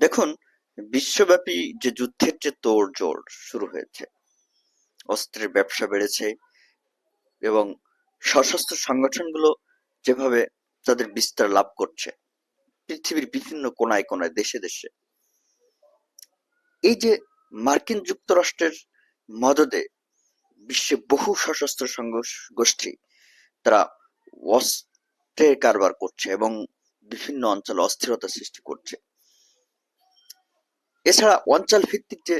দেখুন, বিশ্বব্যাপী যে যুদ্ধের যে তোড়জোড় শুরু হয়েছে, অস্ত্রের ব্যবসা বেড়েছে এবং সশস্ত্র সংগঠনগুলো যেভাবে তাদের বিস্তার লাভ করছে পৃথিবীর বিভিন্ন কোনায় কোনায়, দেশে দেশে, এই যে মার্কিন যুক্তরাষ্ট্রের মদদে বিশ্বে বহু সশস্ত্র গোষ্ঠী তারা অস্ত্রের কারবার করছে এবং বিভিন্ন অঞ্চলে অস্থিরতা সৃষ্টি করছে। এছাড়া অঞ্চল ভিত্তিক যে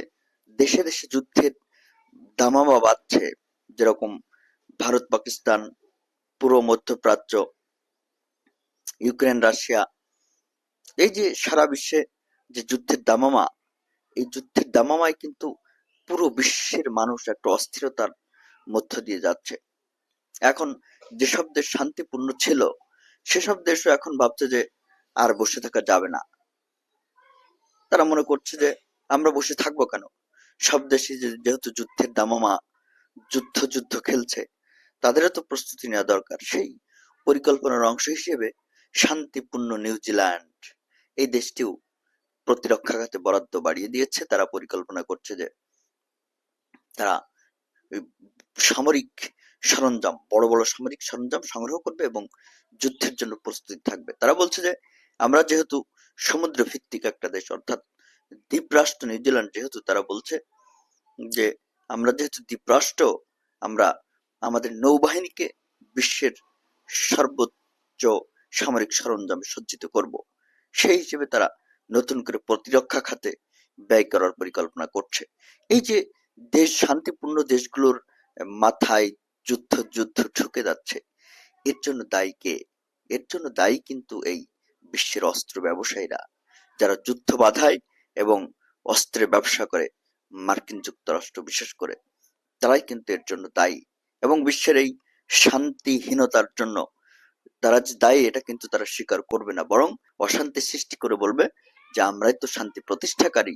দেশে দেশে যুদ্ধের দামামা বাঁধছে, যেরকম ভারত পাকিস্তান, পুরো মধ্যপ্রাচ্য, ইউক্রেন রাশিয়া, এই যে সারা বিশ্বে যে যুদ্ধের দামামা, এই যুদ্ধের দামামায় কিন্তু পুরো বিশ্বের মানুষ একটা অস্থিরতার মধ্য দিয়ে যাচ্ছে। এখন যেসব দেশ শান্তিপূর্ণ ছিল সেসব দেশও এখন ভাবছে যে আর বসে থাকা যাবে না। তারা মনে করছে যে আমরা বসে থাকবো কেন, সব দেশে যেহেতু যুদ্ধের দামামা, যুদ্ধ খেলছে, তাদেরও তো প্রস্তুতি নেওয়া দরকার। সেই পরিকল্পনার অংশ হিসেবে শান্তিপূর্ণ নিউজিল্যান্ড, এই দেশটিও প্রতিরক্ষা খাতে বরাদ্দ বাড়িয়ে দিয়েছে। তারা পরিকল্পনা করছে যে তারা সামরিক সরঞ্জাম, বড় বড় সামরিক সরঞ্জাম সংগ্রহ করবে এবং যুদ্ধের জন্য প্রস্তুতি থাকবে। তারা বলছে যে আমরা যেহেতু সমুদ্র ভিত্তিক একটা দেশ, অর্থাৎ দ্বীপরাষ্ট্র নিউজিল্যান্ড যেহেতু, তারা বলছে যে আমরা যেহেতু দ্বীপরাষ্ট্র, আমরা আমাদের নৌবাহিনীকে বিশ্বের সর্বোচ্চ সামরিক সরঞ্জামে সজ্জিত করব। সেই হিসেবে তারা নতুন করে প্রতিরক্ষা খাতে ব্যয় করার পরিকল্পনা করছে। এই যে দেশ, শান্তিপূর্ণ দেশগুলোর মাথায় যুদ্ধ ঢুকে যাচ্ছে, এর জন্য দায়ী কে? এর জন্য দায়ী কিন্তু এই বিশ্বের অস্ত্র ব্যবসায়ীরা, যারা যুদ্ধ বাধায় এবং অস্ত্রের ব্যবসা করে। মার্কিন যুক্তরাষ্ট্র বিশেষ করে, তারাই কিন্তু এর জন্য দায়ী। এবং বিশ্বের এই শান্তিহীনতার জন্য তারা যে দায়ী, এটা কিন্তু তারা স্বীকার করবে না, বরং অশান্তি সৃষ্টি করে বলবে যে আমরাই তো শান্তি প্রতিষ্ঠাকারী।